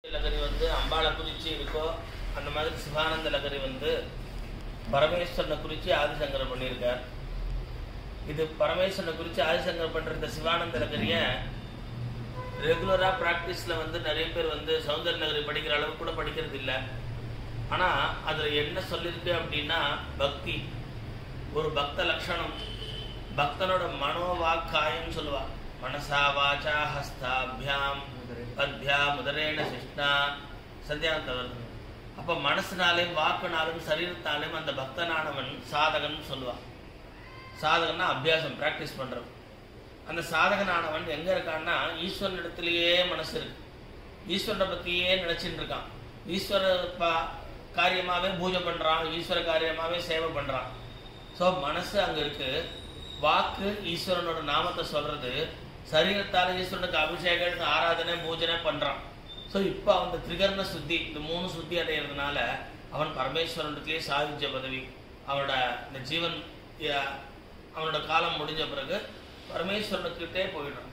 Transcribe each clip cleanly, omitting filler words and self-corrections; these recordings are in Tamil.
லகரி வந்து அம்பாளை குறித்து இருக்கோ அந்த மாதிரி சிவானந்த லகரி வந்து பரமேஸ்வரனை குறித்து ஆதிசங்கர் பண்ணியிருக்கார். இது பரமேஸ்வரனை குறித்து ஆதிசங்கர் பண்ணுற இந்த சிவானந்த லகரியை ரெகுலராக ப்ராக்டிஸில் வந்து நிறைய பேர் வந்து சௌந்தர லகரி படிக்கிற அளவுக்கு கூட படிக்கிறது இல்லை. ஆனால் அதில் என்ன சொல்லியிருக்கு அப்படின்னா பக்தி, ஒரு பக்த லட்சணம், பக்தனோட மனோவாக்காயம் சொல்லுவாள். மனசா வாச்சா ஹஸ்தாபியாம் பத்யா முதரேன சிஷ்ணா சந்தியாந்தவர். அப்போ மனசுனாலையும் வாக்குனாலும் சரீரத்தாலையும் அந்த பக்தனானவன் சாதகன் சொல்லுவான். சாதகன்னா அபியாசம், ப்ராக்டிஸ் பண்ணுறவன். அந்த சாதகனானவன் எங்கே இருக்கான்னா ஈஸ்வரன் இடத்துலையே மனசு இருக்கு, ஈஸ்வரனை பற்றியே நினச்சிட்டு இருக்கான். ஈஸ்வர காரியமாகவே பூஜை பண்ணுறான், ஈஸ்வர காரியமாகவே சேவை பண்ணுறான். ஸோ மனசு அங்கே இருக்கு, வாக்கு ஈஸ்வரனோட நாமத்தை சொல்றது, சரீரத்தால் ஈஸ்வரனுக்கு அபிஷேகம் ஆராதனை பூஜனை பண்றான். ஸோ இப்போ அவன் திரிகரண சுத்தி, இந்த 3 சுத்தி அடைகிறதுனால அவன் பரமேஸ்வரனுக்கே சாதிச்ச பதவி. அவனோட இந்த ஜீவன் அவனோட காலம் முடிஞ்ச பிறகு பரமேஸ்வரனுக்கிட்டே போயிடுறான்.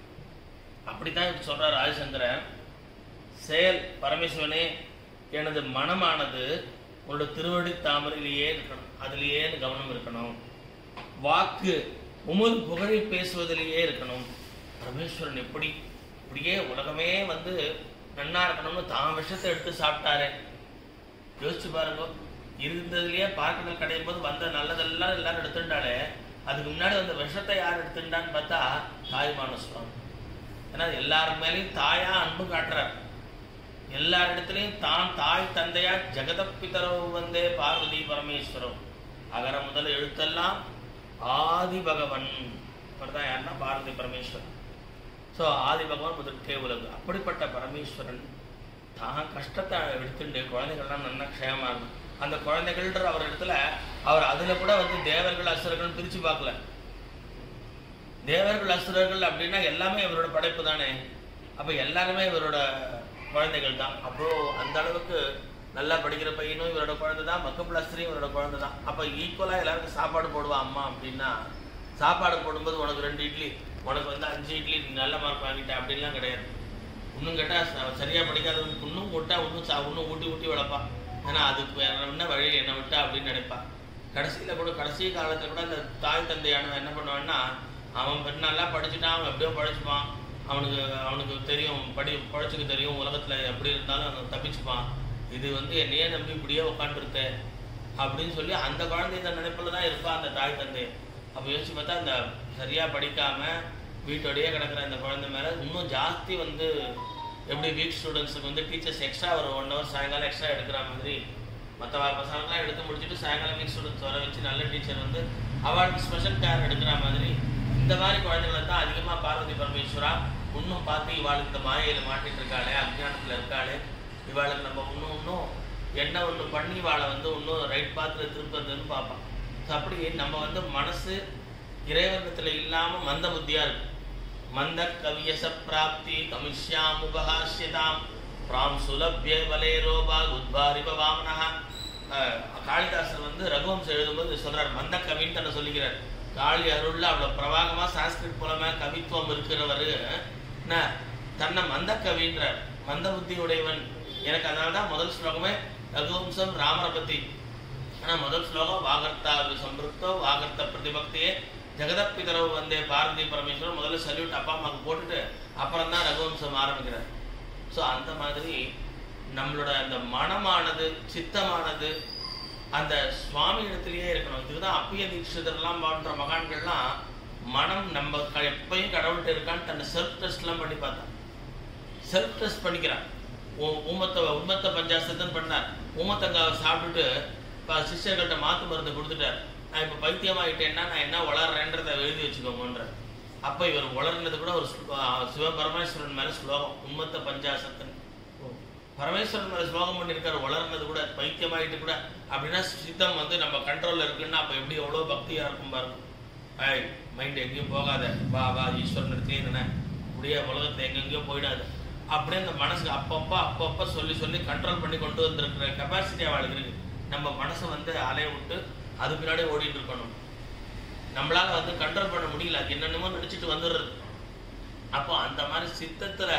அப்படித்தான் இப்படி சொல்றார் ஆதிசங்கரன். செயல் பரமேஸ்வரனே, எனது மனமானது உன்னோட திருவடி தாமரையிலேயே இருக்கணும், அதுலேயே கவனம் இருக்கணும். வாக்கு உமது புகழை பேசுவதிலேயே இருக்கணும். பரமேஸ்வரன் எப்படி இப்படியே உலகமே வந்து நன்னா இருக்கணும்னு தான் விஷத்தை எடுத்து சாப்பிட்டாரு. யோசிச்சு பாருங்க, இருந்ததுலயே பார்க்கணும் கடையும் போது வந்த நல்லதெல்லாம் எல்லாரும் எடுத்துட்டாலே, அதுக்கு முன்னாடி வந்த விஷத்தை யார் எடுத்துட்டான்னு பார்த்தா தாய்மான சுவாமி. ஏன்னா எல்லாரும் மேலேயும் தாயா அன்பு காட்டுறார். எல்லார் இடத்துலையும் தான் தாய் தந்தையா ஜெகதப்பிதரவு வந்தே பார்வதி பரமேஸ்வரம். அகர முதல் எழுத்தெல்லாம் ஆதி பகவன் தான் யாருன்னா பார்வதி பரமேஸ்வரன். ஸோ ஆதி பகவான் முதற்கே உலகு. அப்படிப்பட்ட பரமேஸ்வரன் தான் கஷ்டத்தை எடுத்துட்டு குழந்தைகள்லாம் நல்லா க்ஷேமா இருக்கும். அந்த குழந்தைகள்ன்ற அவர் இடத்துல அவர் அதில் கூட வந்து தேவர்கள் அசுரர்கள் பிரித்து பார்க்கல. தேவர்கள் அசுரர்கள் அப்படின்னா எல்லாமே இவரோட படைப்பு தானே. அப்போ எல்லாருமே இவரோட குழந்தைகள் தான். அப்போ அந்த அளவுக்கு நல்லா படிக்கிற பையனும் இவரோட குழந்தை தான், மக்கப்பிளாஸ்திரியும் இவரோட குழந்தை தான். அப்போ ஈக்குவலாக எல்லாருக்கும் சாப்பாடு போடுவா அம்மா அப்படின்னா, சாப்பாடு போடும்போது உனக்கு 2 இட்லி, உனக்கு வந்து 5 இட்லி, நல்ல மார்க் வாங்கிட்டேன் அப்படின்லாம் கிடையாது. இன்னும் கேட்டால் சரியாக படிக்காதவனுக்கு இன்னும் விட்டா இன்னும் ஊட்டி ஊட்டி வளர்ப்பான். ஏன்னா அதுக்கு என்ன வழி என்ன விட்டா அப்படின்னு நினைப்பான். கடைசியில் கூட கடைசி காலத்தில் கூட அந்த தாய் தந்தையானவன் என்ன பண்ணுவான்னா, அவன் நல்லா படிச்சுட்டான், அவன் எப்படியோ படிச்சுப்பான், அவனுக்கு தெரியும், படிச்சுக்கு தெரியும், உலகத்தில் எப்படி இருந்தாலும் அவன் தப்பிச்சுப்பான். இது வந்து என்னையே நம்பி இப்படியே உட்காந்துருக்க அப்படின்னு சொல்லி அந்த குழந்தை இந்த நினைப்பில் தான் இருப்பான் அந்த தாய் தந்தை. அப்போ யோசிச்சு பார்த்தா அந்த சரியாக படிக்காமல் வீட்டோடையே கிடக்கிற அந்த குழந்தை மேலே இன்னும் ஜாஸ்தி வந்து எப்படி வீக் ஸ்டூடெண்ட்ஸுக்கு வந்து டீச்சர்ஸ் எக்ஸ்ட்ரா ஒரு 1 hour சாயங்காலம் எக்ஸ்ட்ரா எடுக்கிற மாதிரி, மற்ற பசங்களாம் எடுத்து முடிச்சுட்டு சாயங்காலம் வீக் ஸ்டூடெண்ட்ஸ் வர வச்சு நல்ல டீச்சர் வந்து அவளுக்கு ஸ்பெஷல் கேர் எடுக்கிற மாதிரி இந்த மாதிரி குழந்தைகளை தான் அதிகமாக பார்வதி பரமேஸ்வரா இன்னும் பார்த்து இவாளுக்கு இந்த மாயையில் மாட்டிட்டு இருக்காளே, அஜ்ஞானத்தில் இருக்காளே, இவாளுக்கு நம்ம இன்னும் என்ன ஒன்று பண்ணி இவாளை வந்து இன்னும் ரைட் பாத்தில் திருப்பதுன்னு பார்ப்பான். ஸோ அப்படி நம்ம வந்து மனசு இறைவனத்தில் இல்லாமல் மந்த புத்தியாக இருக்கு. மந்த கவியச பிராப்தி கமிஷ்யாம் உபஹாஸ்யதாம் பிராம் சுலபிய வலேரோபா உத்பாரிப வாமனஹா. காளிதாசர் வந்து ரகுவம்சம் எழுதும்போது சொல்றார், மந்த கவின்னு தன்னை சொல்லிக்கிறார். காளி அருள்ல அவ்வளோ பிரவாகமாக சான்ஸ்கிரிட் மூலமா கவித்துவம் இருக்கிறவர் தன்னை மந்த கவின்றார், மந்த புத்தி உடையவன். எனக்கு அதனால தான் முதல் ஸ்லோகமே ரகுவம்சம் ராமரை பற்றி. ஆனால் முதல் ஸ்லோகம் வாகர்த்தா சம்பிருத்தோ வாகர்த்த பிரதிபக்தியே ஜெகதப்பிதரவு வந்தே பார்வதி பரமேஸ்வரன். முதல்ல சல்யூட் அப்பா அம்மாவுக்கு போட்டுட்டு அப்புறம் தான் ரகுவம்சம் ஆரம்பிக்கிறார். ஸோ அந்த மாதிரி நம்மளோட அந்த மனமானது சித்தமானது அந்த சுவாமி இடத்துலையே இருக்கணும். இதுதான் அப்பைய தீட்சிதர்லாம் போன்ற மகான்கள்லாம் மனம் நம்ம எப்பயும் கடவுள்கிட்ட இருக்கான்னு தன்னை செல்ஃப் டெஸ்ட்லாம் பண்ணி பார்த்தான். செல்ஃப் டெஸ்ட் பண்ணிக்கிறான். உம்மத்த பஞ்சாசத்தன் பண்ணார். ஊமத்தங்காவை சாப்பிட்டுட்டு இப்போ சிஷ்யர்கள்ட்ட மாற்று மருந்து கொடுத்துட்டார். நான் இப்போ பைத்தியமாகிட்டேன்னா நான் என்ன வளர்றேன்றதை எழுதி வச்சுக்கோங்கன்ற. அப்போ இவர் வளர்னது கூட ஒரு சிவபரமேஸ்வரன் மேலே ஸ்லோகம், உம்மத்த பஞ்சாசத்தன் பரமேஸ்வரன் மேலே ஸ்லோகம் பண்ணியிருக்காரு. வளர்னது கூட பைத்தியமாகிட்டு கூட அப்படின்னா சித்தம் வந்து நம்ம கண்ட்ரோலில் இருக்குன்னா அப்போ எப்படி எவ்வளோ பக்தியாக இருக்கும் பாருங்க. மைண்ட் எங்கேயும் போகாத, வா ஈஸ்வரன் இடத்துலேயே என்ன இப்படியே உலகத்தில் எங்கெங்கேயோ போயிடாது அப்படியே அந்த மனசுக்கு அப்பப்போ சொல்லி கண்ட்ரோல் பண்ணி கொண்டு வந்திருக்கிற கெப்பாசிட்டி அவளுக்கு இருக்கு. நம்ம மனசை வந்து அலைய விட்டு அது பின்னாடி ஓடிட்டு இருக்கணும். நம்மளால வந்து கண்ட்ரோல் பண்ண முடியல, என்னென்னமோ நினைச்சிட்டு வந்துடுறது. அப்போ அந்த மாதிரி சித்தத்துல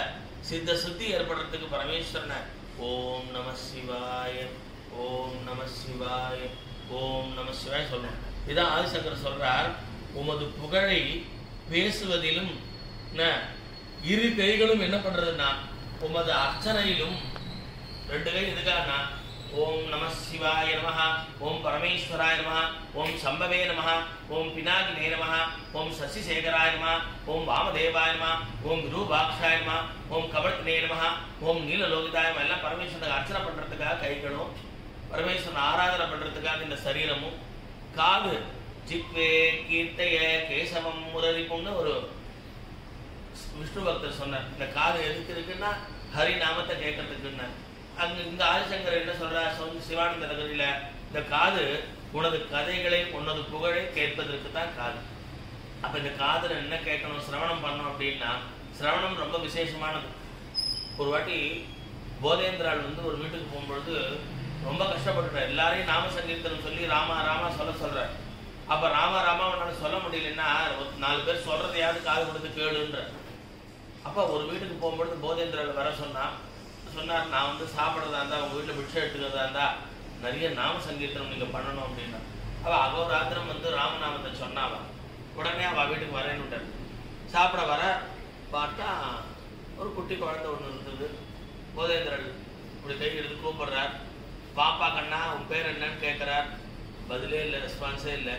சித்த சுத்தி ஏற்படுறதுக்கு பரமேஸ்வரனை ஓம் நம சிவாய, ஓம் நம சிவாய, ஓம் நம சிவாய சொல்லணும். இதான் ஆதிசங்கர் சொல்றார், உமது புகழை பேசுவதிலும் இரு கைகளும் என்ன பண்றதுன்னா உமது அர்ச்சனையிலும் ரெண்டு கை எதுக்காகனா ஓம் நம சிவாய நமஹ, ஓம் பரமேஸ்வராய நமஹ, ஓம் சம்பவே நமஹ, ஓம் பினாகினே நமஹ, ஓம் சசிசேகராய நமஹ, ஓம் வாமதேவாய நமஹ, ஓம் விரூபாக்ஷாய நமஹ, ஓம் கவர்த்தினே நமஹ, ஓம் நீலலோகிதாய நமஹ. எல்லாம் பரமேஸ்வரனுக்கு அர்ச்சனை பண்றதுக்காக கைகளும், பரமேஸ்வரன் ஆராதனை பண்றதுக்காக இந்த சரீரமும், காது ஜிக்வே கீர்த்தைய கேசவம் முரளிப்பும்னு ஒரு விஷ்ணு பக்தர் சொன்னார். இந்த காது எதுக்கு இருக்குன்னா ஹரி நாமத்தை கேட்கறதுக்குன்னு. அங்க இந்த ஆதிசங்கர் என்ன சொல்றார், சிவானந்த நகரில இந்த காது உனது கதைகளை உனது புகழை கேட்பதற்கு தான் காது. அப்ப இந்த காதுல என்ன கேட்கணும், சிரவணம் பண்ணணும் அப்படின்னா சிரவணம் ரொம்ப விசேஷமானது. ஒரு வாட்டி போதேந்திரால் ஒரு வீட்டுக்கு போகும்பொழுது ரொம்ப கஷ்டப்பட்டுட்டார். எல்லாரையும் நாம சங்கீர்த்தனம் சொல்லி ராமா ராமா சொல்ற. அப்ப ராமா ராமா உன்னால சொல்ல முடியலன்னா 4 பேர் சொல்றதையாவது காது கொடுத்து கேளுன்ற. அப்ப ஒரு வீட்டுக்கு போகும்பொழுது போதேந்திரால் வர சொன்னார், நான் சாப்பிட்றதா இருந்தா உங்க வீட்டுல பிட்சை எடுத்துக்கிறதா இருந்தா நிறைய நாம சங்கீர்த்தனம் நீங்க பண்ணணும் அப்படின்னா. அவ அகோராத்திரம் ராமநாமத்தை சொன்னாவா. உடனே அவ வீட்டுக்கு வரேன்னு விட்டார். சாப்பிட வர பார்த்தா ஒரு குட்டி குழந்தை ஒண்ணு இருந்தது. போதேந்திரன் இப்படி கை எடுத்து கூப்பிடுறார், பாப்பா கண்ணா உன் பேர் என்னன்னு கேட்கிறார். பதிலே இல்லை, ரெஸ்பான்ஸே இல்லை.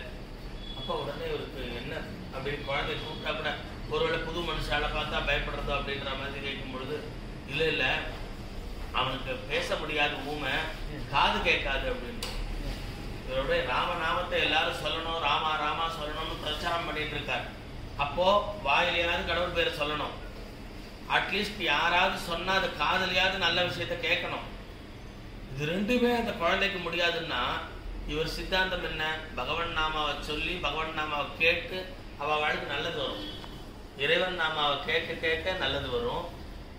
அப்ப உடனே இவருக்கு என்ன அப்படின்னு குழந்தை கூப்பிட்டா கூட ஒருவேளை புது மனுஷால பார்த்தா பயப்படுறதோ அப்படின்ற மாதிரி கேட்கும் பொழுது இல்ல அவனுக்கு பேச முடியாது, ஊமை, காது கேட்காது அப்படின்னு. இவருடைய ராமநாமத்தை எல்லாரும் சொல்லணும், ராமா ராமா சொல்லணும்னு பிரச்சாரம் பண்ணிட்டு இருக்காரு. அப்போ வாயிலையாவது கடவுள் பேரை சொல்லணும், அட்லீஸ்ட் யாராவது சொன்னா அது காதலையாவது நல்ல விஷயத்த கேட்கணும். இது ரெண்டுமே அந்த குழந்தைக்கு முடியாதுன்னா இவர் சித்தாந்தம் என்ன, பகவன் நாமாவை சொல்லி பகவன் நாமாவை கேட்டு அவ வாழ்க்கை நல்லது வரும். இறைவன் நாமாவை கேட்க கேட்க நல்லது வரும்,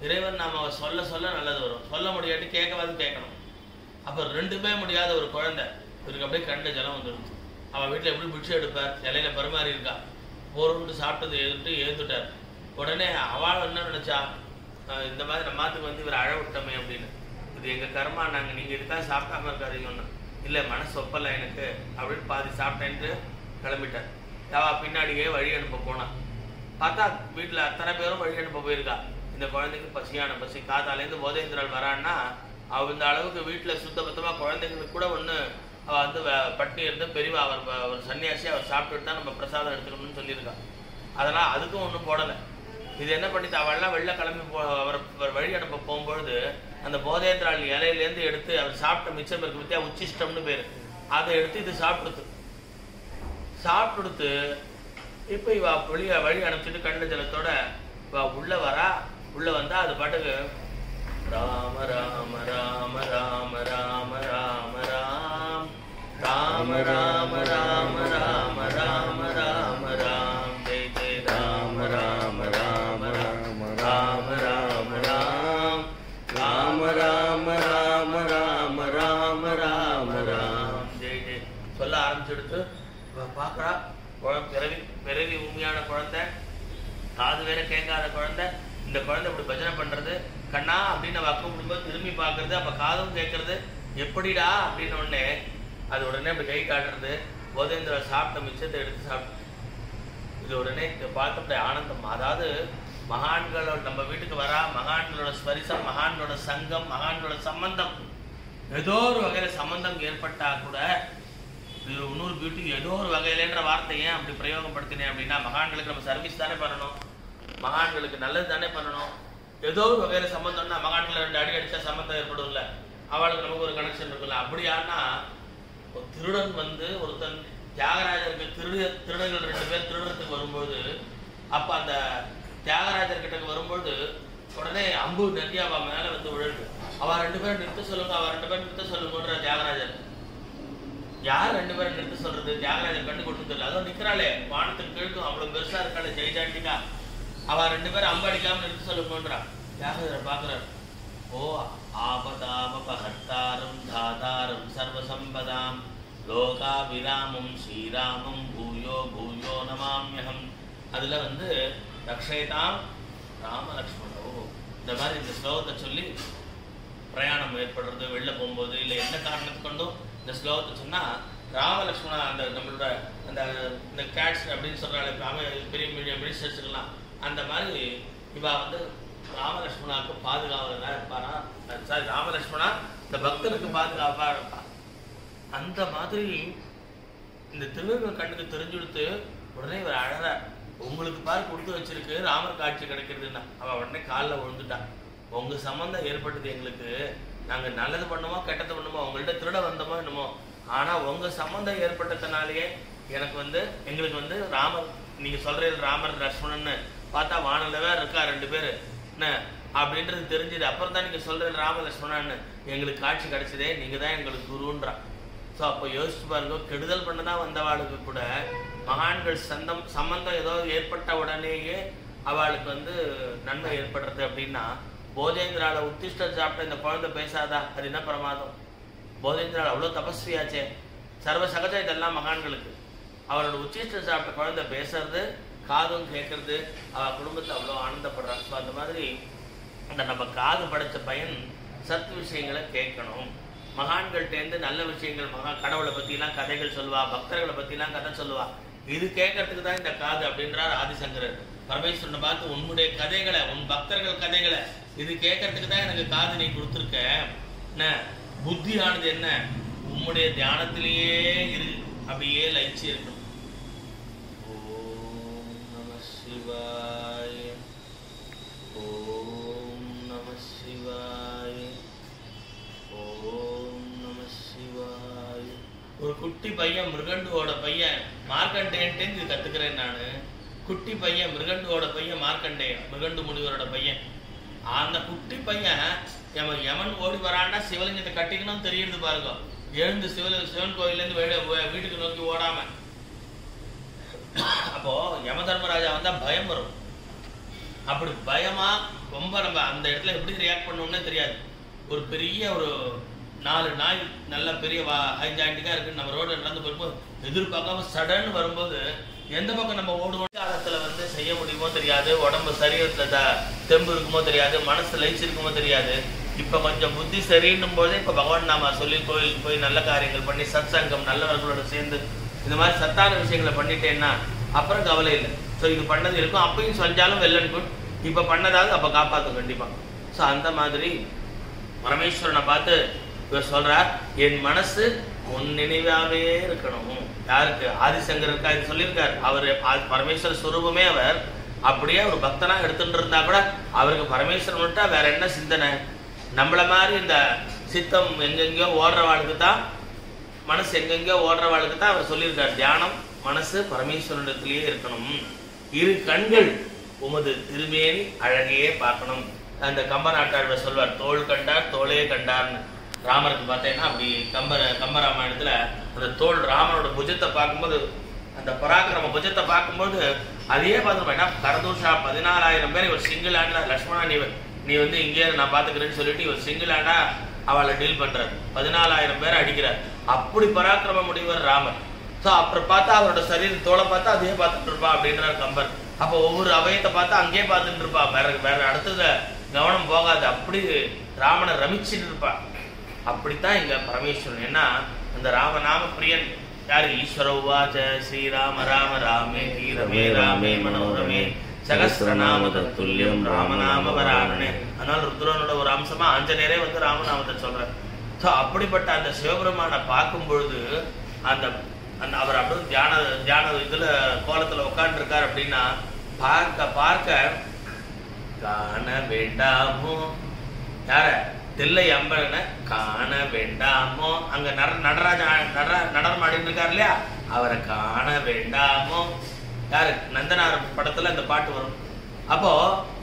இறைவன் நாமாவை சொல்ல சொல்ல நல்லது வரும். சொல்ல முடியாட்டி கேட்கவாது கேட்கணும். அப்ப ரெண்டுமே முடியாத ஒரு குழந்தை இவருக்கு அப்படியே கண்ட ஜலம் வந்துடுச்சு. அவன் வீட்டுல எப்படி பிட்சை எடுப்பார், இலையில பரிமாறி இருக்கா, போர்ந்து சாப்பிட்டது ஏந்துட்டார். உடனே அவள் என்ன நினைச்சா, இந்த மாதிரி நம்மாத்துக்கு இவர் அழ விட்டோமே அப்படின்னு. இது எங்க கர்மா, நீங்க இதுதான் சாப்பிடாம இருக்காதீங்கன்னா. இல்ல மனசு ஒப்பல எனக்கு அப்படின்னு பாதி சாப்பிட்டேன்ட்டு கிளம்பிட்டார். அவ பின்னாடியே வழி அனுப்ப போனான். பார்த்தா வீட்டுல அத்தனை பேரும் வழி அனுப்ப போயிருக்கா. இந்த குழந்தைக்கு பசியான பசி, காத்தாலேருந்து போதேந்திரால் வரான்னா அவ இந்த அளவுக்கு வீட்டுல சுத்தபத்தமா குழந்தைங்களுக்கு கூட அவ பட்டி இருந்து பெரியவா அவர் சன்னியாசி, அவர் சாப்பிட்டுட்டு தான் நம்ம பிரசாதம் எடுத்துக்கணும்னு சொல்லியிருக்கா. அதெல்லாம் அதுக்கும் ஒன்றும் போடலை. இது என்ன பண்ணிட்டு அவள்லாம் வெளில கிளம்பி அவர் வழி அனுப்ப போகும்பொழுது அந்த போதேந்திரால் இலையிலேருந்து எடுத்து அவர் சாப்பிட்ட மிச்சம் இருக்கு பத்தியா, உச்சிஷ்டம்னு பேரு, அதை எடுத்து இது சாப்பிட்டுடுத்து இப்ப இவ வழி அனுப்பிச்சுட்டு கண்ட ஜலத்தோட இவ உள்ள வந்தா அது பாட்டுக்கு ராம ராம ராம ராம ராம ராம ராம் ராம ராம ராம ராம ராம ராம ராம் ஜெய ஜெய ராம ராம ராம ராம ராம ராம ராம் ராம ராம ராம ராம ராம ராம ராம் ஜெய ஜெய சொல்ல ஆரம்பிச்சுடுத்து. பாக்குறா பிறவி உண்மையான குழந்தை, காது வேற கேட்காத குழந்தை. இந்த குழந்தை இப்படி பஜனை பண்றது, கண்ணா அப்படின்னு அவ கூப்பிடும்போது திரும்பி பாக்குறது, அப்ப காதும் கேட்கறது, எப்படிடா அப்படின்னு உடனே அது உடனே அப்படி கை காட்டுறது. போதேந்திர சாப்பிட்ட மிச்சத்தை எடுத்து சாப்பிட்டு இது உடனே பார்த்த ஆனந்தம். அதாவது மகான்களோட நம்ம வீட்டுக்கு வரா, மகான்களோட ஸ்பரிசம், மகான்களோட சங்கம், மகான்களோட சம்பந்தம், ஏதோ ஒரு வகையில சம்பந்தம் ஏற்பட்டா கூட இன்னொரு பியூட்டிக்கு ஏதோ ஒரு வகையிலன்ற வார்த்தை ஏன் அப்படி பிரயோகப்படுத்தினேன் அப்படின்னா, மகான்களுக்கு நம்ம சர்வீஸ் தானே பண்ணணும், மகான்களுக்கு நல்லது தானே பண்ணணும். ஏதோ ஒரு வகையில சம்பந்தம்னா மகான்களை 2 அடி அடிச்சா சம்பந்தம் ஏற்படும் இல்ல, அவளுக்கு நமக்கு ஒரு கனெக்ஷன் இருக்குல்ல. அப்படியானா ஒரு திருடன் ஒருத்தன் தியாகராஜருக்கு திருடர்கள் 2 பேர் திருடத்துக்கு வரும்போது, அப்ப அந்த தியாகராஜர் கிட்ட வரும்போது உடனே அம்பு நெட்டி அவ மேல விழுது. அவ 2 பேரும் நிறுத்த சொல்லுங்க, அவ 2 பேரும் நிறுத்த சொல்லுங்கன்ற தியாகராஜர். யார் 2 பேரும் நிறுத்த சொல்றது? தியாகராஜர் கண்டு கொண்டு தெரியல. அதுவும் நிக்கிறாளே வானத்துக்கு கிழக்கும், அவ்வளவு பெருசா இருக்காளே ஜெய்ஜாண்டிகா, அவ 2 பேரும் அம்பு அடிக்காம நிறுத்த சொல்லுங்கன்றா. தியாகராஜர் பாக்குறாரு, ஓ ஆபதாமபஹர்த்தாரம் தாதாரம் சர்வசம்பதாம் லோகாபிராமம் ஸ்ரீராமம் பூயோ பூயோ நமாம்யகம். அதுல ரக்ஷேதாம் ராம லக்ஷ்மணோ இந்த மாதிரி இந்த ஸ்லோகத்தை சொல்லி பிரயாணம் ஏற்படுறது, வெளில போகும்போது, இல்லை எந்த காரணத்துக்கு கொண்டும் இந்த ஸ்லோகத்தை சொன்னால் ராமலக்ஷ்மணா அந்த நம்மளோட அந்த இந்த கேட்ஸ் அப்படின்னு சொல்கிறாங்க பெரிய மினிஸ்டர்ஸுக்கெல்லாம் அந்த மாதிரி இவா வந்து ராமலக்ஷ்மணாவுக்கு பாதுகாவலனா இருப்பாரா, சாரி ராமலக்ஷ்மணா இந்த பக்தனுக்கு பாதுகாப்பாக இருப்பான். அந்த மாதிரி இந்த திருவள்ளுவர் கண்ணுக்கு தெரிஞ்சுடுத்து உடனே இவர் அழகார், உங்களுக்கு பாரு கொடுத்து வச்சிருக்கு ராமர் காட்சி கிடைக்கிறதுன்னா. அவள் உடனே காலில் விழுந்துட்டான். உங்கள் சம்மந்தம் ஏற்பட்டது எங்களுக்கு, நாங்கள் நல்லது பண்ணுமோ கெட்டது பண்ணுமோ உங்கள்கிட்ட திருட வந்தோமோ என்னமோ, ஆனால் உங்கள் சம்மந்தம் ஏற்பட்டதுனாலேயே எனக்கு வந்து எங்களுக்கு வந்து ராமர், நீங்கள் சொல்கிறது ராமர் லக்ஷ்மணன்னு பார்த்தா வானலவே இருக்கா 2 பேர் என்ன அப்படின்றது தெரிஞ்சது. அப்புறம் தான் நீங்கள் சொல்கிறது ராம லக்ஷ்மணான்னு எங்களுக்கு காட்சி கிடைச்சதே, நீங்கள் தான் எங்களுக்கு குருன்றான். ஸோ அப்போ யோசிச்சு பாருங்க, கெடுதல் பண்ணதான் வந்தவாளுக்கு கூட மகான்கள் சம்பந்தம் ஏதோ ஏற்பட்ட உடனேயே அவளுக்கு வந்து நன்மை ஏற்படுறது அப்படின்னா, போதேந்திரால உத்திஷ்டம் சாப்பிட்ட இந்த குழந்தை பேசாதா, அது என்ன பிரமாதம்? போதேந்திரால் அவ்வளோ தபஸ்வியாச்சே, சர்வ சகஜம் இதெல்லாம் மகான்களுக்கு. அவரோட உச்சிஷ்டம் சாப்பிட்ட குழந்தை பேசுறது, காதும் கேட்கறது, அவள் குடும்பத்தை அவ்வளோ ஆனந்தப்படுறாங்க. ஸோ அந்த மாதிரி அந்த நம்ம காது படைச்ச பையன் சத் விஷயங்களை கேட்கணும். மகான்கள்டேருந்து நல்ல விஷயங்கள், கடவுளை பற்றிலாம் கதைகள் சொல்லுவா, பக்தர்களை பற்றிலாம் கதை சொல்லுவா. இது கேட்கறதுக்கு தான் இந்த காது அப்படின்றார் ஆதிசங்கரர். பரமேஸ்வரனை பார்த்து உன்னுடைய கதைகளை, உன் பக்தர்கள் கதைகளை இது கேட்கறதுக்கு தான் எனக்கு காது நீ கொடுத்துருக்க. என்ன புத்தியானது என்ன, உம்முடைய தியானத்திலேயே இரு, அப்படியே லயிச்சு இருக்கணும். ஓம் நம சிவாய, ஓம் நம சிவாய, ஓம் நம சிவாய. ஒரு குட்டி பையன் மிருகண்டுவோட பையன் மார்க்கண்டேன்ட்டு இது கத்துக்கிறேன் நான். குட்டி பையன் மிருகண்டுவோட பையன் மார்க்கண்டேயன், மிருகண்டு முனிவரோட பையன். அந்த குட்டி பையன் யமன் ஓடி வரான்னா சிவலிங்கத்தை கட்டிக்கணும் தெரியுது பாருங்க. எழுந்து சிவன் கோயிலேருந்து வீட்டுக்கு நோக்கி ஓடாம. அப்போ யம தர்மராஜா வந்தா பயம் வரும். அப்படி பயமா ரொம்ப நம்ம அந்த இடத்துல எப்படி ரியாக்ட் பண்ணோம்னே தெரியாது. ஒரு பெரிய ஒரு 4 நாய் நல்ல பெரிய ஹைஜாண்டிக்கா இருக்கு, நம்ம ரோடு நடந்து போகும்போது எதிர்பார்க்காம சடன் வரும்போது எந்த பக்கம் நம்ம ஓடுவோம், காலத்துல வந்து செய்ய முடியுமோ தெரியாது, உடம்பு சரீரத்துல தெம்பு இருக்குமோ தெரியாது, மனசு லயிச்சிருக்குமோ தெரியாது. இப்ப கொஞ்சம் புத்தி சரின்னும் போதே இப்ப பகவான் நாம சொல்லி கோயிலுக்கு போய் நல்ல காரியங்கள் பண்ணி சத் சங்கம் நல்லவர்களோட சேர்ந்து இந்த மாதிரி சத்தான விஷயங்களை பண்ணிட்டேன்னா அப்புறம் கவலை இல்லை. ஸோ இது பண்ணது இருக்கும், அப்பயும் செஞ்சாலும் வெள்ளனுக்கும் இப்ப பண்ணதாவது அப்ப காப்பாற்றும் கண்டிப்பா. ஸோ அந்த மாதிரி பரமேஸ்வரனை பார்த்து இவர் சொல்றார், என் மனசு உன் நினைவாவே இருக்கணும். யாருக்கு? ஆதிசங்கருக்கா இது சொல்லியிருக்காரு. அவர் பரமேஸ்வர சுரூபமே அவர். அப்படியே ஒரு பக்தனா எடுத்துட்டு இருந்தா கூட அவருக்கு பரமேஸ்வரன் விட்டா வேற என்ன சிந்தனை? நம்மள மாதிரி இந்த சித்தம் எங்கெங்கயோ ஓடுறவாளுக்கு தான், மனசு எங்கெங்கயோ ஓடுறவாளுக்கு தான் அவர் சொல்லியிருக்காரு, தியானம் மனசு பரமேஸ்வரனிடத்திலேயே இருக்கணும். 2 கண்கள் உமது திருமேனி அழகையே பார்க்கணும். அந்த கம்பநாட்டாளர் சொல்வார், தோள் கண்டார் தோளே கண்டார்னு. ராமருக்கு பார்த்தீங்கன்னா அப்படி கம்பராமாயணத்துல அந்த தோல் ராமனோட புஜத்தை பார்க்கும்போது, அந்த பராக்கிரம புஜத்தை பார்க்கும்போது அதையே பார்த்துருப்பேன். கரதூஷா 14,000 பேர் இவர் சிங்கிள் ஹேண்ட்ல, லக்ஷ்மணா நீ வந்து இங்கே நான் பாத்துக்கிறேன்னு சொல்லிட்டு இவர் சிங்கிள் ஹேண்டா அவளை டீல் பண்றாரு. 14,000 பேரை அடிக்கிறார். அப்படி பராக்கிரம முடிவர் ராமர். ஸோ அப்புறம் பார்த்தா அவரோட சரீர தோலை பார்த்தா அதையே பார்த்துட்டு இருப்பா அப்படின்றார் கம்பர். அப்போ ஒவ்வொரு அவயத்தை பார்த்தா அங்கேயே பார்த்துட்டு இருப்பா, வேற அடுத்தத கவனம் போகாது. அப்படி ராமனை ரமிச்சுட்டு இருப்பா. அப்படித்தான் இங்க பரமேஸ்வரன். ஏன்னா அந்த ராமநாம பிரியன் யாரு? ஈஸ்வர உவாச்ச ஸ்ரீராம ராம ராமே ரமே ராமே மனோரமே சகஸ்ரநாம தத்துல்யம் ராமநாம வராணனே. அதனால ருத்ரனோட ஒரு அம்சமா ஆஞ்சநேயரே வந்து ராமநாமத்தை சொல்றார். ஸோ அப்படிப்பட்ட அந்த சிவபெருமானை பார்க்கும் பொழுது அந்த அந்த அவர் அப்படியே தியான இதுல கோலத்துல உட்காந்து இருக்காரு அப்படின்னா பார்க்க காண வேண்டாமோ, யார? தில்லை அம்பலனை காண வேண்டாமோ. அங்க நடனம் ஆடிட்டு இருக்காரு இல்லையா, அவரை காண வேண்டாமோ. யாரு? நந்தனார் படத்துல அந்த பாட்டு வரும். அப்போ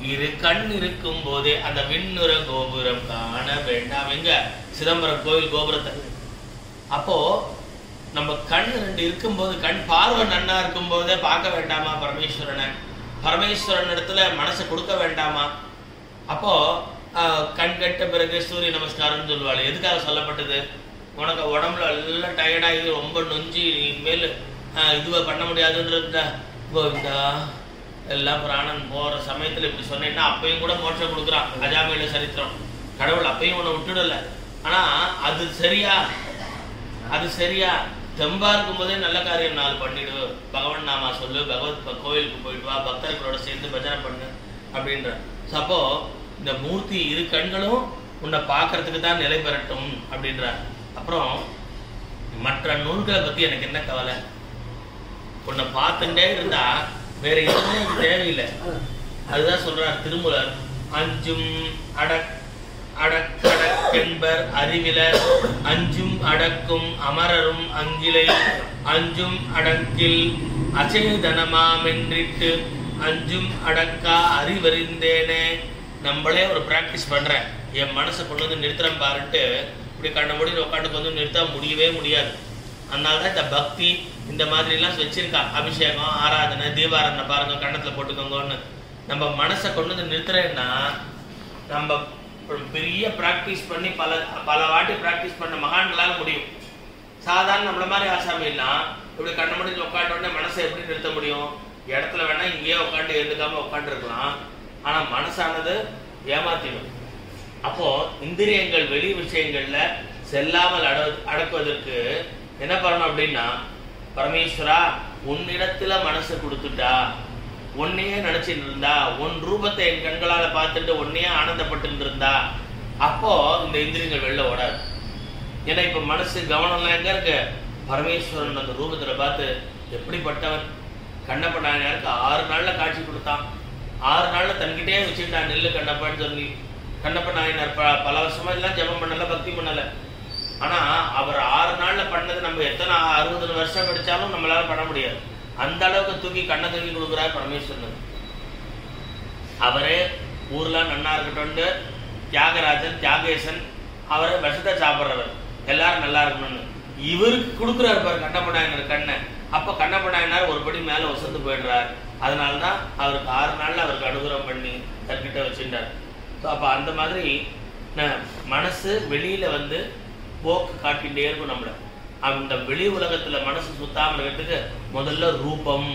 2 கண் இருக்கும் போதே அந்த விண்ணுற கோபுரம் காண வேண்டாம். எங்க? சிதம்பரம் கோவில் கோபுரத்தை. அப்போ நம்ம கண் 2 இருக்கும்போது, கண் பார்வை நன்னா இருக்கும் போதே பார்க்க வேண்டாமா பரமேஸ்வரனை? பரமேஸ்வரன் இடத்துல மனசை கொடுக்க வேண்டாமா? அப்போ கண் கட்ட பிறகு சூரிய நமஸ்காரம்னு சொல்லுவாள். எதுக்காக சொல்லப்பட்டது? உனக்கு உடம்புல எல்லாம் டயர்டாகி ரொம்ப நொஞ்சி இனிமேல் இதுவை பண்ண முடியாதுன்ற கோவிந்தா எல்லாம் பிராணன் போற சமயத்துல இப்படி சொன்னேன்னா அப்பயும் கூட மோட்சம் கொடுக்குறான். அஜாமில சரித்திரம் கடவுள் அப்பயும் உன்னை விட்டுடல. ஆனா அது சரியா? அது சரியா? தெம்பா இருக்கும் போதே நல்ல காரியம் 4 பண்ணிடு, பகவான் நாமா சொல்லு, பகவத் கோயிலுக்கு போயிட்டு வா, பக்தர்களோட சேர்ந்து பஜனை பண்ணு அப்படின்ற. அப்போ இந்த மூர்த்தி இரு கண்களும் உன்னை பார்க்கறதுக்கு தான் நிலை பெறட்டும் அப்படின்ற. அப்புறம் மற்ற நூல்களை பத்தி எனக்கு என்ன கவலை, உன்னை பார்த்துட்டே இருந்தா வேற எதுவுமே தேவையில்லை. அதுதான் சொல்றார் திருமூலர், அஞ்சும் அடக்கடக்கென்பர் அறிவிலர், அஞ்சும் அடக்கும் அமரரும் அங்கிலை, அஞ்சும் அடக்கில் அச்சேதனமாமென்றிட்டு அஞ்சும் அடக்கா அறிவறிந்தேனே. நம்மளே ஒரு பிராக்டிஸ் பண்றேன், என் மனசை கொண்டு வந்து நிறுத்துறேன் பாருன்ட்டு இப்படி கண்ண மூடி உட்காந்து வந்து நிறுத்த முடியவே முடியாது. அதனாலதான் இந்த பக்தி இந்த மாதிரிலாம் வச்சிருக்கா. அபிஷேகம், ஆராதனை, தீபாராதனை பாருங்க, கண்ணத்துல போட்டுக்கோங்கன்னு. நம்ம மனசை கொண்டு வந்து நிறுத்துறேன்னா நம்ம பெரிய பிராக்டிஸ் பண்ணி பல வாட்டி பிராக்டிஸ் பண்ண மகான்களால முடியும். சாதாரண நம்மள மாதிரி ஆசாமிலாம் இப்படி கண்ண மூடி உட்காந்து உடனே மனசை எப்படி நிறுத்த முடியும்? இடத்துல வேணா இங்கேயே உட்காந்து எழுந்துக்காம உட்காந்து இருக்கலாம், ஆனா மனசானது ஏமாத்திடும். அப்போ இந்திரியங்கள் வெளி விஷயங்கள்ல செல்லாமல் அடக்குவதற்கு என்ன பண்ணணும் அப்படின்னா, பரமேஸ்வரா உன்னிடத்துல மனசு கொடுத்துட்டா, உன்னையே நினைச்சிட்டு இருந்தா, உன் ரூபத்தை என் கண்களால பார்த்துட்டு உன்னையே ஆனந்தப்பட்டு இருந்தா, அப்போ இந்த இந்திரியங்கள் வெளில ஓடாது. ஏன்னா இப்ப மனசு கவனம்லாம் எங்க இருக்கு? பரமேஸ்வரன் அந்த ரூபத்துல பார்த்து எப்படிப்பட்டவன். கண்ணப்ப நாயனாருக்கு 6 நாள்ல காட்சி கொடுத்தான், 6 நாள்ல தன்கிட்டே வச்சுட்டான், நெல்லு கண்ணப்பான்னு சொல்லி. கண்ணப்ப நாயனார் பல வருஷமா எல்லாம் ஜபம் பண்ணல, பக்தி பண்ணல. ஆனா அவர் 6 நாள்ல பண்ணது நம்ம எத்தனை 60 வருஷம் படிச்சாலும் நம்மளால பண்ண முடியாது. அந்த அளவுக்கு தூக்கி கண்ணை தூக்கி கொடுக்குறார் பரமேஸ்வரன். அவரே ஊர்ல நன்னா இருக்கட்டும், தியாகராஜன் தியாகேசன் அவரை விஷத்தை சாப்பிட்றவர், எல்லாரும் நல்லா இருக்கணும்னு இவருக்கு கொடுக்குறாரு பாரு கண்ணப்ப நாயனார் கண்ணை. அப்ப கண்ணப்ப நாயனார் ஒரு படி மேல வசந்து போயிடுறார். அதனால்தான் அவருக்கு 6 நாள்ல அவருக்கு அனுகிரகம் பண்ணி தன்கிட்ட வச்சுட்டார். அப்ப அந்த மாதிரி மனசு வெளியில வந்து போக்கு காட்டிகிட்டே இருக்கும் நம்மள. அந்த வெளி உலகத்துல மனசு சுத்தாம இருக்கிறதுக்கு முதல்ல ரூபம்,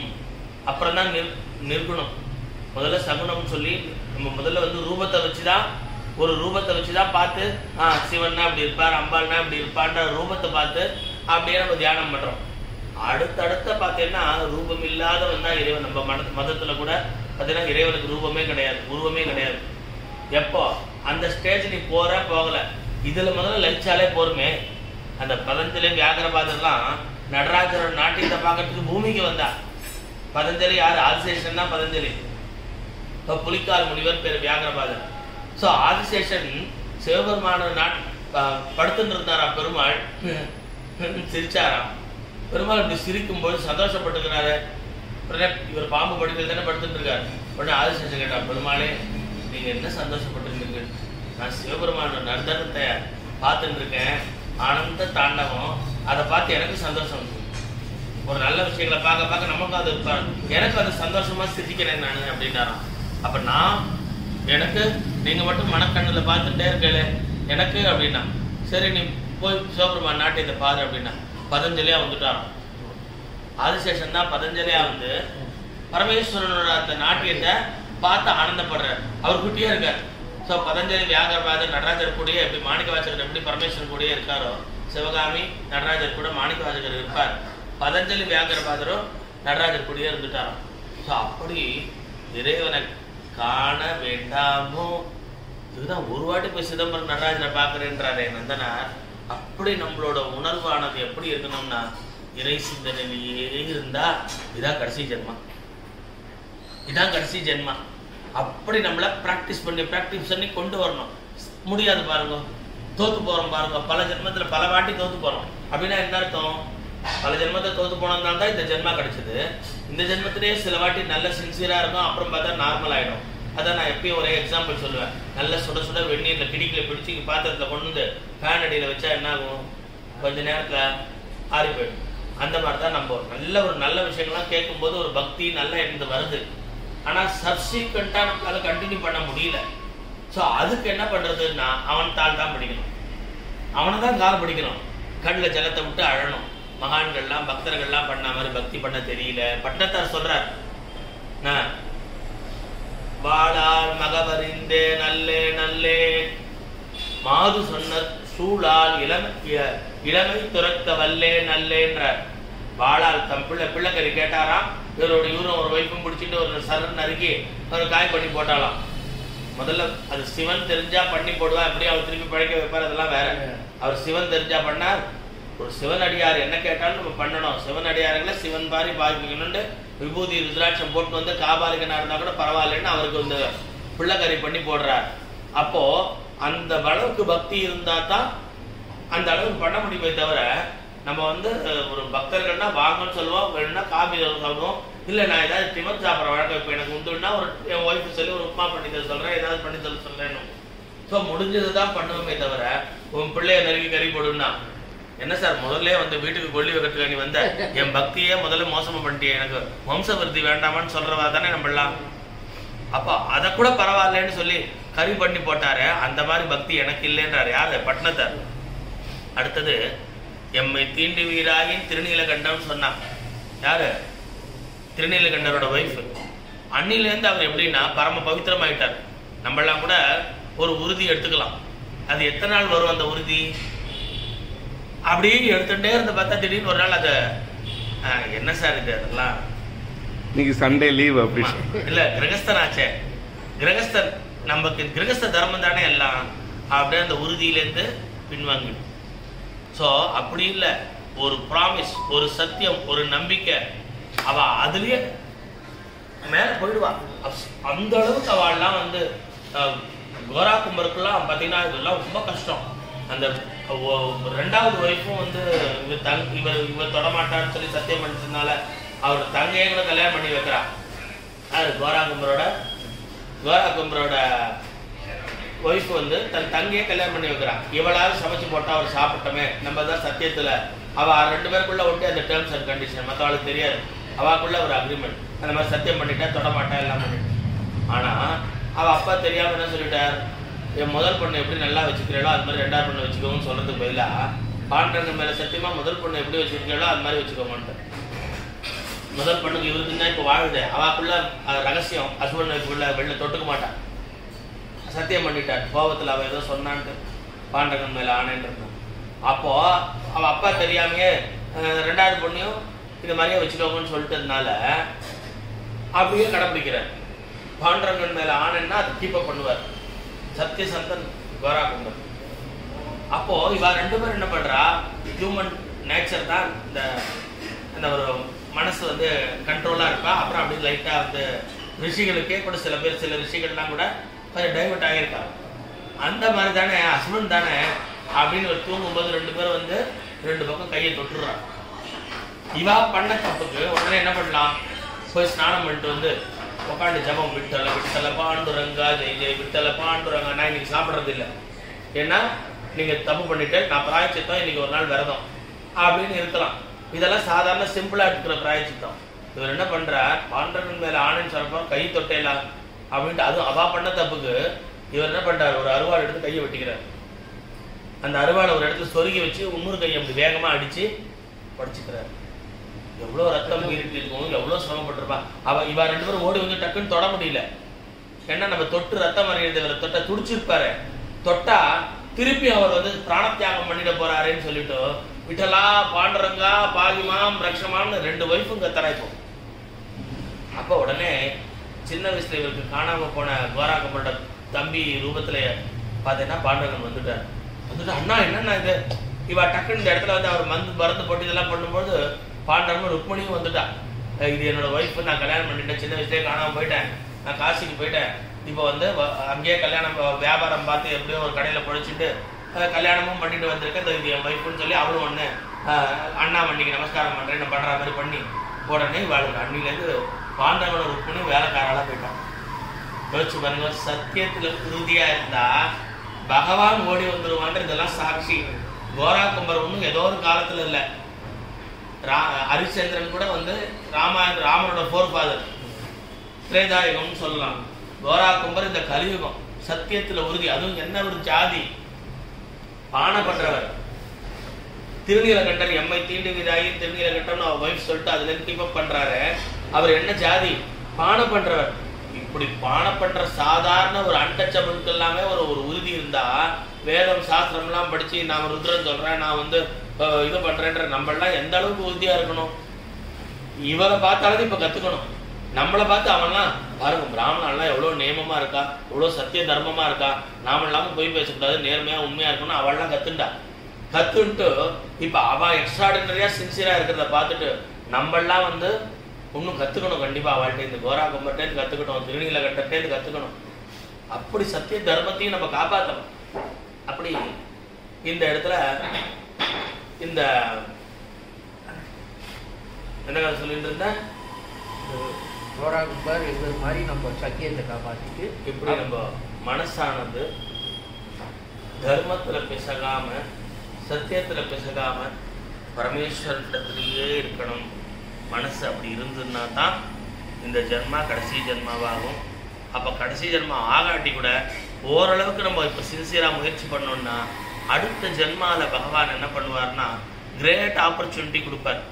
அப்புறம் தான் நிர்குணம். முதல்ல சகுனம் சொல்லி நம்ம முதல்ல வந்து ரூபத்தை வச்சுதான், ஒரு ரூபத்தை வச்சுதான் பார்த்து சிவன்னா அப்படி இருப்பார், அம்பாள்னா அப்படி இருப்பான்ற ரூபத்தை பார்த்து அப்படியே நம்ம தியானம் பண்றோம். அடுத்தடுத்த பார்த்தீங்கன்னா ரூபம் இல்லாதவன் தான் இறைவன். நம்ம மதத்துல கூட பார்த்தீங்கன்னா இறைவனுக்கு ரூபமே கிடையாது, உருவமே கிடையாது. எப்போ அந்த ஸ்டேஜ் நீ போகல, இதுல முதல்ல லயிச்சாலே போருமே. அந்த பதஞ்சலி வியாகரபாதர்லாம் நடராஜரோட நாட்டியத்தை பார்க்கறதுக்கு பூமிக்கு வந்தா. பதஞ்சலி யாரு? ஆதிசேஷன் தான் பதஞ்சலி. புலிக்கால் முனிவர் பேர் வியாகரபாதர். சோ ஆதிசேஷன் சிவபெருமான படுத்துட்டு இருந்தாரா, பெருமாள் சிரிச்சாராம். பெருமாள் இப்படி சிரிக்கும் போது சந்தோஷப்பட்டுக்கிறாரு. இவர் பாம்பு படுக்கையில் தானே படுத்துட்டு இருக்காரு. உடனே ஆதிசேஷன் கேட்டா, பெருமாளே நீங்க என்ன சந்தோஷப்பட்டுருக்கீங்க? நான் சிவபெருமான நர்தனத்தை பார்த்துட்டு இருக்கேன், ஆனந்த தாண்டவம், அதை பார்த்து எனக்கு சந்தோஷம். ஒரு நல்ல விஷயங்களை பார்க்க பார்க்க நமக்கும் அது எனக்கு அது சந்தோஷமா சிரிக்கிறேன் நான் அப்படின்னாராம். அப்ப நான் எனக்கு நீங்க மட்டும் மனக்கண்ணுல பார்த்துட்டே இருக்கல எனக்கு அப்படின்னா, சரி நீ போய் சிவபெருமான் நாட்டியத்தை பாரு அப்படின்னா பதஞ்சலியா வந்துட்டாராம். ஆதிசேஷன் தான் பதஞ்சலியா வந்து பரமேஸ்வரனோட அந்த நாட்டியத்தை பார்த்து ஆனந்தப்படுறார். அவர் குட்டியா இருக்கார். ஸோ பதஞ்சலி வியாகரபாதர் நடராஜர் கூடயே எப்படி மாணிக்க வாசகர் எப்படி பரமேஸ்வரன் கூடயே இருக்காரோ, சிவகாமி நடராஜர் கூட மாணிக்க வாசகர் இருப்பார். பதஞ்சலி வியாகரபாதரும் நடராஜர் கூடயே இருந்துட்டாராம். ஸோ அப்படி இறைவனை காண வேண்டாமோ, இதுதான் ஒரு வாட்டி போய் சிதம்பரம் நடராஜனை பார்க்கறேன்றாரே நந்தனார். அப்படி நம்மளோட உணர்வானது எப்படி இருக்கணும்னா இறை சிந்தனையிலேயே இருந்தா இதான் கடைசி ஜென்மா, இதான் கடைசி ஜென்மா. அப்படி நம்மள பிராக்டிஸ் பண்ணி கொண்டு வரணும். முடியாது பாருங்க, தோத்து போறோம் பாருங்க. பல ஜென்மத்துல பல வாட்டி தோத்து போறோம் அப்படின்னா என்ன அர்த்தம்? பல ஜென்மத்தை தோத்து போனதுனால தான் இந்த ஜென்மா கிடைச்சது. இந்த ஜென்மத்திலேயே சில வாட்டி நல்ல சின்சியரா இருக்கும், அப்புறம் பார்த்தா நார்மல் ஆயிடும். அதான் நான் எப்பயும் ஒரே எக்ஸாம்பிள் சொல்லுவேன். நல்ல சுட சுட வெந்நீர்ல கிடிக்கில பிடிச்சி பாத்திரத்துல கொண்டு வந்து ஃபேன் அடியில வச்சா என்ன ஆகும்? கொஞ்ச நேரத்துல ஆறி போயிடும். அந்த மாதிரிதான் நம்ம ஒரு நல்ல விஷயங்கள்லாம் கேட்கும் போது ஒரு பக்தி நல்லா இருந்து வருது. ஆனா சப்சிக்வெண்டா நம்மளால கண்டினியூ பண்ண முடியல. சோ அதுக்கு என்ன பண்றதுன்னா அவன் தாள் தான் படிக்கணும், அவனை தான் கால் படிக்கணும். கண்ணில் ஜலத்தை விட்டு அழணும். மகான்கள்லாம் பக்தர்கள்லாம் பண்ண மாதிரி பக்தி பண்ண தெரியல. பட்டத்தார் சொல்றார், வாழால் மகவறிந்தே நல்லே நல்லே மாது சொன்ன சூழால் இளமை துறக்க வல்லே நல்லேன்றார். வாழால் தம் பிள்ளைக்கறி கேட்டாராம். இவரும் ஒரு வைப்பும் பிடிச்சிட்டு ஒரு சரண் அருகே ஒரு காய் பண்ணி போட்டாலாம். முதல்ல அது சிவன் தெரிஞ்சா பண்ணி போடுவா, எப்படி அவர் திருப்பி பழைக்க வைப்பார், அதெல்லாம் வேற. அவர் சிவன் தெரிஞ்சா பண்ணார். ஒரு சிவன் அடியார் என்ன கேட்டாலும் நம்ம பண்ணணும். சிவன் அடியார்களை சிவன் பாரி பாதிக்கணும்னு விபூதி ருத்ராட்சம் போட்டு வந்து காபாலிகனா இருந்தா கூட பரவாயில்லன்னு அவருக்கு வந்து பிள்ளைக்கறி பண்ணி போடுறார். அப்போ அந்த அளவுக்கு பக்தி இருந்தா தான் அந்த அளவுக்கு பண்ண முடியுமே தவிர, நம்ம வந்து ஒரு பக்தர்கள்னா வாங்கன்னு சொல்லுவோம், வேணும்னா காபி சாப்பிடுவோம், இல்லை நான் ஏதாவது டிஃபன் சாப்பிட்ற வழக்கம் இப்போ எனக்கு உண்டுன்னா ஒரு என் ஒய்ஃபு சொல்லி ஒரு உப்புமா பண்ணி தர சொல்கிறேன், ஏதாவது பண்ணி தர சொல்கிறேன். ஸோ முடிஞ்சது தான் பண்ணுவோமே தவிர, உன் பிள்ளைய நெருங்கி கறி போடுன்னா என்ன சார் முதல்ல வந்து வீட்டுக்கு கொல்லி வைக்கிறதுக்கு நீ வந்த என் பக்தியே முதல்ல மோசமாக பண்ணிட்டே, எனக்கு வம்ச விருத்தி வேண்டாமான்னு சொல்றவா தானே நம்மளாம். அப்போ அதை கூட பரவாயில்லன்னு சொல்லி கறி பண்ணி போட்டாரு. அந்த மாதிரி பக்தி எனக்கு இல்லைன்றாரு. யாரு? பட்னத்தார். அடுத்தது எம்மை தீண்டி வீராகின் திருநீலகண்டம் சொன்னான். யாரு? திருநீலகண்டரோட ஒய்ஃப். அன்னிலேருந்து அவர் எப்படின்னா பரம பவித்திரமாயிட்டார். நம்மளாம் கூட ஒரு உறுதி எடுத்துக்கலாம். அது எத்தனை நாள் வரும் அந்த உறுதி? அப்படியே எடுத்துட்டே இருந்த பார்த்தா திடீர்னு ஒரு நாள் அதை என்ன சார் இது அதெல்லாம் இன்னைக்கு சண்டே லீவ் அப்படி இல்ல, கிரகஸ்தன் ஆச்சே, கிரகஸ்தன் நமக்கு கிரகஸ்த தர்மம் தானே எல்லாம், அப்படியே அந்த உறுதியிலேருந்து பின்வாங்கிடும். ஸோ அப்படி இல்லை, ஒரு ப்ராமிஸ், ஒரு சத்தியம், ஒரு நம்பிக்கை, அவ அதுலயே மேல போயிடுவா. அந்த அளவுக்கு அவள்லாம் வந்து கோரா கும்பருக்குலாம் பார்த்தீங்கன்னா இதெல்லாம் ரொம்ப கஷ்டம். அந்த ரெண்டாவது ஒய்ஃபும் வந்து இவர் தொடமாட்டான்னு சொல்லி சத்தியம் பண்ணிட்டதுனால அவர் தங்கையை கூட கல்யாணம் பண்ணி வைக்கிறா. அது கோரா கும்பரோட ஒய்ஃப் வந்து தன் தங்கையை கல்யாணம் பண்ணி வைக்கிறா. இவளாவது சமைச்சு போட்டா அவர் சாப்பிட்டோமே, நம்ம தான் சத்தியத்துல அவ 2 பேருக்குள்ள ஒட்டி அந்த டேர்ம்ஸ் அண்ட் கண்டிஷன் மற்றவளுக்கு தெரியாது. அவாக்குள்ள ஒரு அக்ரிமெண்ட், அந்த மாதிரி சத்தியம் பண்ணிட்டா தொடமாட்டா எல்லாம் பண்ணிட்டு. ஆனா அவ அப்பா தெரியாம என்ன சொல்லிட்டார், என் முதல் பொண்ணை எப்படி நல்லா வச்சுக்கிறீங்களோ அது மாதிரி 2வது பொண்ணை வச்சுக்கோன்னு சொல்றதுக்கு பதிலா பாண்டங்க மேல சத்தியமா முதல் பொண்ணை எப்படி வச்சுக்கிறீங்களோ அது மாதிரி வச்சுக்கோமான்ட்டு. முதல் பொண்ணுக்கு இவருக்கு தான் இப்போ வாழுது, அவாக்குள்ள ரகசியம், ஹஸ்பண்ட் ஒய்ஃபுக்குள்ள வெளில தொட்டுக்க மாட்டான். சத்தியம் பண்ணிட்டார் கோபத்தில் அவ ஏதோ சொன்னான்ட்டு பாண்டகன் மேல ஆனேன்னு. அப்போ அவ அப்பா தெரியாமையே 2வது பொண்ணையும் இந்த மாதிரியே வச்சுக்கோங்கன்னு சொல்லிட்டதுனால அப்படியே கடைப்பிடிக்கிறார். பாண்டரங்கன் மேல ஆனேன்னா அது கீப்பப் பண்ணுவார் சத்தியசந்தன் கோரா கும்பர். அப்போ இவ 2 பேரும் என்ன பண்றா, ஹியூமன் நேச்சர் தான் இந்த ஒரு மனசு வந்து கண்ட்ரோலா இருப்பா. அப்புறம் அப்படி லைட்டா வந்து ரிஷிகளுக்கே கூட சில ரிஷிகள்லாம் கூட கொஞ்சம் டைவர்ட் ஆகியிருக்கா. அந்த மாதிரி தானே ஹஸ்பண்ட் தானே அப்படின்னு ஒரு தூங்கும்போது 2 பேரும் வந்து 2 பக்கம் கையை தொட்டுறான். இவா பண்ண தப்புக்கு உடனே என்ன பண்ணலாம், போய் ஸ்நானம் பண்ணிட்டு வந்து உட்காந்து ஜபம் விட்டல விட்டல பாண்டுரங்கா ஜெய் ஜெய் விட்டல பாண்டுரங்கா. நான் இன்னைக்கு சாப்பிட்றது இல்லை, ஏன்னா நீங்க தப்பு பண்ணிட்டு நான் பிராயச்சித்தம் இன்னைக்கு ஒரு நாள் விரதம் அப்படின்னு இருக்கலாம். இதெல்லாம் சாதாரண சிம்பிளா இருக்கிற பிராயச்சித்தம். இவர் என்ன பண்றார், பாண்டரங்கன் மேல ஆணைன்னு சொல்றப்போ கை தொட்டையலாம் அப்படின்ட்டு அதுவும் அவா பண்ண தப்புக்கு இவர் என்ன பண்றாரு, ஒரு அருவாள் எடுத்து கையை வெட்டிக்கிறார். அந்த அருவாளை ஒரு இடத்துல சொருகி வச்சு இன்னொரு கையை அப்படி வேகமா அடிச்சு படிச்சுக்கிறார். எவ்வளவு ரத்தம் பீரிட்டு இருக்கும், எவ்வளவு சிரமப்பட்டிருப்பா. இவ 2 பேரும் ஓடி வந்து டக்குன்னு தொட முடியல. ஏன்னா நம்ம தொட்டு ரத்தம் அறியறது, இவரை தொட்ட துடிச்சிருப்பாரு. தொட்டா திருப்பி அவர் வந்து பிராணத்தியாகம் பண்ணிட போறாருன்னு சொல்லிட்டு விட்டலா பாண்டரங்கா பாகிமாம் ரக்ஷமாம்னு 2 ஒய்ஃபும் கத்தராய்ப்போம். அப்ப உடனே சின்ன வயசுல இவருக்கு காணாம போன கோரா கும்பரோட தம்பி ரூபத்துல பார்த்தீங்கன்னா பாண்டரங்கன் வந்துட்டு அண்ணா என்னன்னா இது, இவ டக்குன்னு இந்த இடத்துல வந்து அவர் மருந்து போட்டு இதெல்லாம் பண்ணும்போது பாண்டரங்கன் ருக்மணியும் வந்துட்டா. இது என்னோட ஒய்ஃப், நான் கல்யாணம் பண்ணிட்டேன், சின்ன வயசுலேயே காணாம போயிட்டேன், நான் காசிக்கு போயிட்டேன், இப்போ வந்து அங்கேயே கல்யாணம் வியாபாரம் பார்த்து எப்படியோ ஒரு கடையில் பொழைச்சிட்டு கல்யாணமும் பண்ணிட்டு வந்திருக்கேன், இது என் ஒய்ஃப்னு சொல்லி அவளும் ஒன்று அண்ணா மண்ணிக்கு நமஸ்காரம் பண்ணுறேன் நான் பண்ணுற மாதிரி பண்ணி உடனே வாழ்க்கை அன்னிலேருந்து பாண்டவனோட ருக்மணி வேலைக்காரால போயிட்டான். யோசிச்சு பாருங்க, சத்தியத்தில் உறுதியாக இருந்தா பகவான் ஓடி வந்துருவான்ற இதெல்லாம் சாட்சி. கோரா கும்பர் ஒன்றும் ஏதோ ஒரு காலத்தில் இல்லை, ஹரிச்சந்திரன் கூட வந்து ராமனோட ஃபோர் ஃபாதர், திரேதாயுகம்னு சொல்லலாம். கோரா கும்பர் இந்த கலியுகம், சத்தியத்துல உறுதி. அதுவும் என்ன ஒரு ஜாதி, பானை பண்றவர். திருநீலகண்டர் எம்மை தீண்டு விதாயி திருநீலகண்டம் ஒய்ஃப் சொல்லிட்டு அதுல கீப் பண்றாரு. அவர் என்ன ஜாதி, பானை பண்றவர். இப்படி பானை பண்ற சாதாரண ஒரு அன்டச்சபிளுக்கு எல்லாமே ஒரு உறுதி இருந்தா வேதம் சாஸ்திரம்லாம் படிச்சு நான் ருத்ரன் சொல்றேன், நான் வந்து இது பண்றேன்ற நம்மளாம் எந்த அளவுக்கு உறுதியா இருக்கணும். இவரை பார்த்தாலும் இப்ப கத்துக்கணும். நம்மளை பார்த்து அவன்லாம் பாருங்க, பிராமணன்லாம் எவ்வளவு நியமமா இருக்கா, எவ்வளவு சத்திய தர்மமா இருக்கா, நாம இல்லாம போய் பேசக்கூடாது, நேர்மையா உண்மையா இருக்கணும், அவள்லாம் கத்துன்ட்டு இப்ப அவ எக்ஸ்ட்ராடினரியா சின்சியரா இருக்கிறத பார்த்துட்டு நம்மளாம் வந்து இன்னும் கத்துக்கணும். கண்டிப்பா அவள்கிட்ட இந்த கோரா கும்பர்ட்டேருந்து கத்துக்கணும், திருநீல கட்டத்தேருந்து கத்துக்கணும். அப்படி சத்திய தர்மத்தையும் நம்ம காப்பாற்றணும். அப்படி இந்த இடத்துல இந்த என்ன சொல்லிட்டு இருந்தேன், கோரா கும்பர் இவர் மாதிரி நம்ம சத்தியத்தை காப்பாற்றிட்டு இப்படி நம்ம மனசானது தர்மத்துல பிசகாம சத்தியத்துல பிசகாம பரமேஸ்வரத்திலேயே இருக்கணும். மனசு அப்படி இருந்ததுன்னா தான் இந்த ஜென்மா கடைசி ஜென்மாவாகும். அப்போ கடைசி ஜென்மா ஆகாட்டி கூட ஓரளவுக்கு நம்ம இப்போ சின்சியராக முயற்சி பண்ணோம்னா அடுத்த ஜென்மாவில் பகவான் என்ன பண்ணுவார்னா கிரேட் ஆப்பர்ச்சுனிட்டி கொடுப்பார்.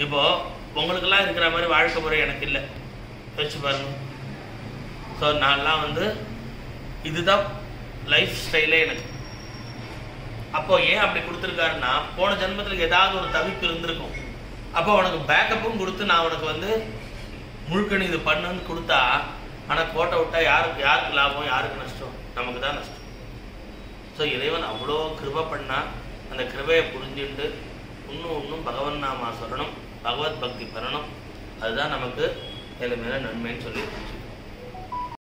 இப்போது உங்களுக்கெல்லாம் இருக்கிற மாதிரி வாழ்க்கை முறை எனக்கு இல்லை, யோசிச்சு பாருங்க. ஸோ நான்லாம் வந்து இதுதான் லைஃப் ஸ்டைலே எனக்கு. அப்போ ஏன் அப்படி கொடுத்துருக்காருன்னா போன ஜென்மத்தில் ஏதாவது ஒரு தவிப்பு இருந்திருக்கும். அப்போ உனக்கு பேக்கப்பும் கொடுத்து நான் உனக்கு வந்து முழுக்க நீ இது பண்ணுன்னு கொடுத்தா, ஆனால் கோட்டை விட்டா யாருக்கு லாபம், யாருக்கு நஷ்டம்? நமக்கு தான் நஷ்டம். ஸோ இறைவன் அவ்வளோ கிருபை பண்ணா அந்த கிருபையை புரிஞ்சுட்டு இன்னும் பகவன் நாமா சொல்லணும், பகவத் பக்தி பண்ணணும். அதுதான் நமக்கு மேலே மேலே நன்மைன்னு சொல்லி